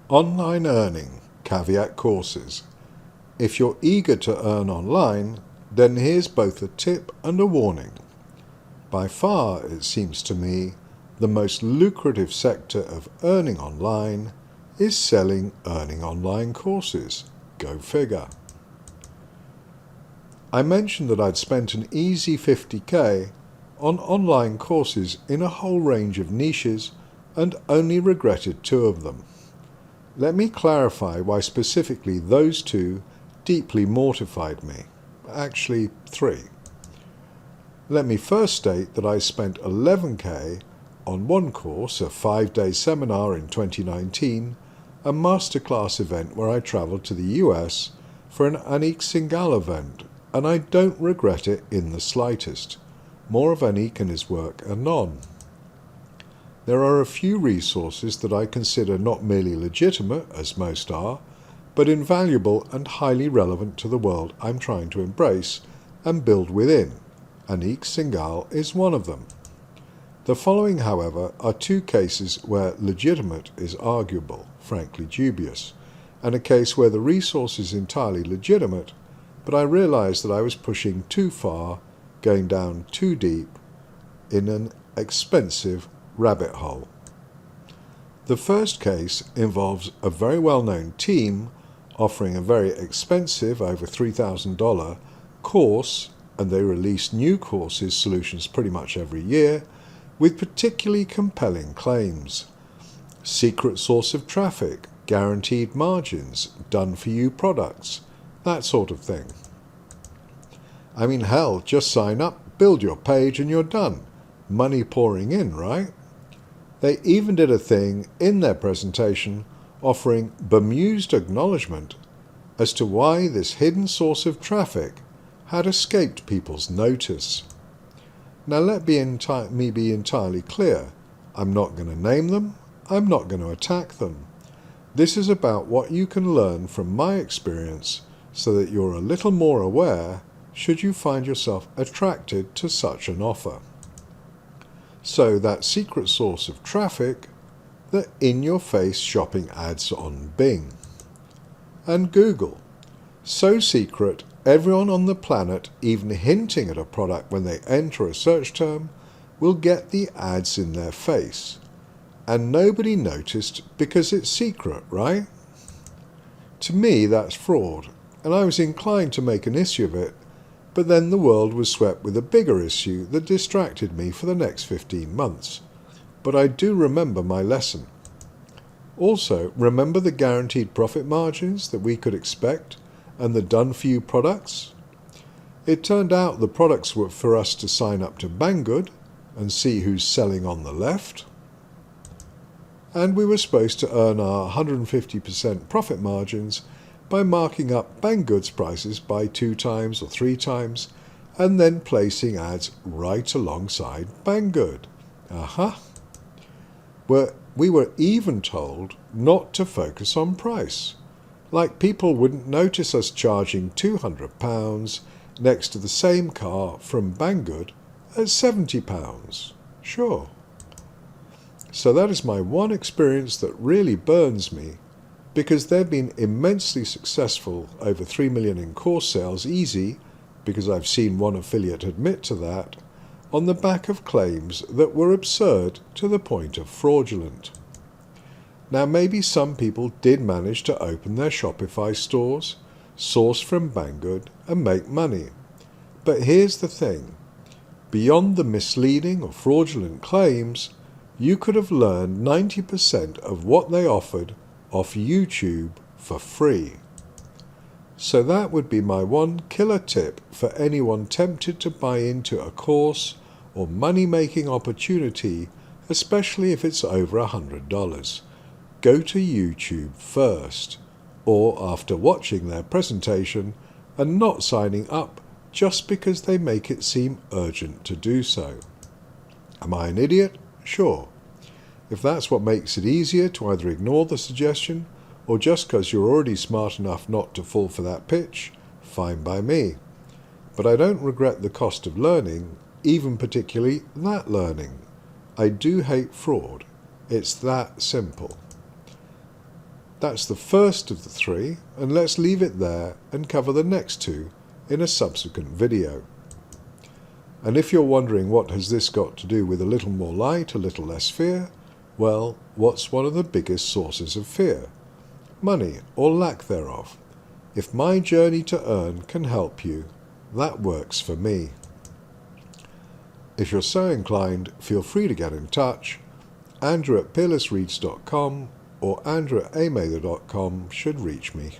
Online earning, caveat courses. If you're eager to earn online, then here's both a tip and a warning. By far, it seems to me, the most lucrative sector of earning online is selling earning online courses. Go figure. I mentioned that I'd spent an easy $50,000 on online courses in a whole range of niches and only regretted 2 of them. Let me clarify why specifically those 2 deeply mortified me. Actually, 3. Let me first state that I spent $11,000 on one course, a 5-day seminar in 2019, a masterclass event where I travelled to the US for an Anik Singhal event, and I don't regret it in the slightest. More of Anik and his work anon. There are a few resources that I consider not merely legitimate, as most are, but invaluable and highly relevant to the world I'm trying to embrace and build within. Anik Singhal is one of them. The following, however, are 2 cases where legitimate is arguable, frankly dubious, and a case where the resource is entirely legitimate, but I realized that I was pushing too far, going down too deep in an expensive rabbit hole. The first case involves a very well-known team offering a very expensive, over $3,000 course, and they release new courses, solutions pretty much every year, with particularly compelling claims. Secret source of traffic, guaranteed margins, done-for-you products, that sort of thing. I mean, hell, just sign up, build your page, and you're done. Money pouring in, right? They even did a thing in their presentation offering bemused acknowledgement as to why this hidden source of traffic had escaped people's notice. Now let me be entirely clear. I'm not going to name them. I'm not going to attack them. This is about what you can learn from my experience so that you're a little more aware should you find yourself attracted to such an offer. So that secret source of traffic, the in-your-face shopping ads on Bing and Google. So secret, everyone on the planet, even hinting at a product when they enter a search term, will get the ads in their face. And nobody noticed because it's secret, right? To me, that's fraud, and I was inclined to make an issue of it, but then the world was swept with a bigger issue that distracted me for the next 15 months. But I do remember my lesson. Also, remember the guaranteed profit margins that we could expect and the done-for-you products? It turned out the products were for us to sign up to Banggood and see who's selling on the left. And we were supposed to earn our 150% profit margins by marking up Banggood's prices by 2 times or 3 times and then placing ads right alongside Banggood. We were even told not to focus on price. Like people wouldn't notice us charging £200 next to the same car from Banggood at £70. Sure. So that is my one experience that really burns me, because they've been immensely successful, over 3 million in course sales, easy, because I've seen one affiliate admit to that, on the back of claims that were absurd to the point of fraudulent. Now maybe some people did manage to open their Shopify stores, source from Banggood, and make money. But here's the thing. Beyond the misleading or fraudulent claims, you could have learned 90% of what they offered off YouTube for free. So that would be my one killer tip for anyone tempted to buy into a course or money-making opportunity, especially if it's over $100. Go to YouTube first, or after watching their presentation and not signing up just because they make it seem urgent to do so. Am I an idiot? Sure. If that's what makes it easier to either ignore the suggestion or just because you're already smart enough not to fall for that pitch, fine by me. But I don't regret the cost of learning, even particularly that learning. I do hate fraud. It's that simple. That's the first of the three, and let's leave it there and cover the next two in a subsequent video. And if you're wondering what has this got to do with a little more light, a little less fear, well, what's one of the biggest sources of fear? Money, or lack thereof. If my journey to earn can help you, that works for me. If you're so inclined, feel free to get in touch. Andrew at peerlessreads.com or andrew@amather.com should reach me.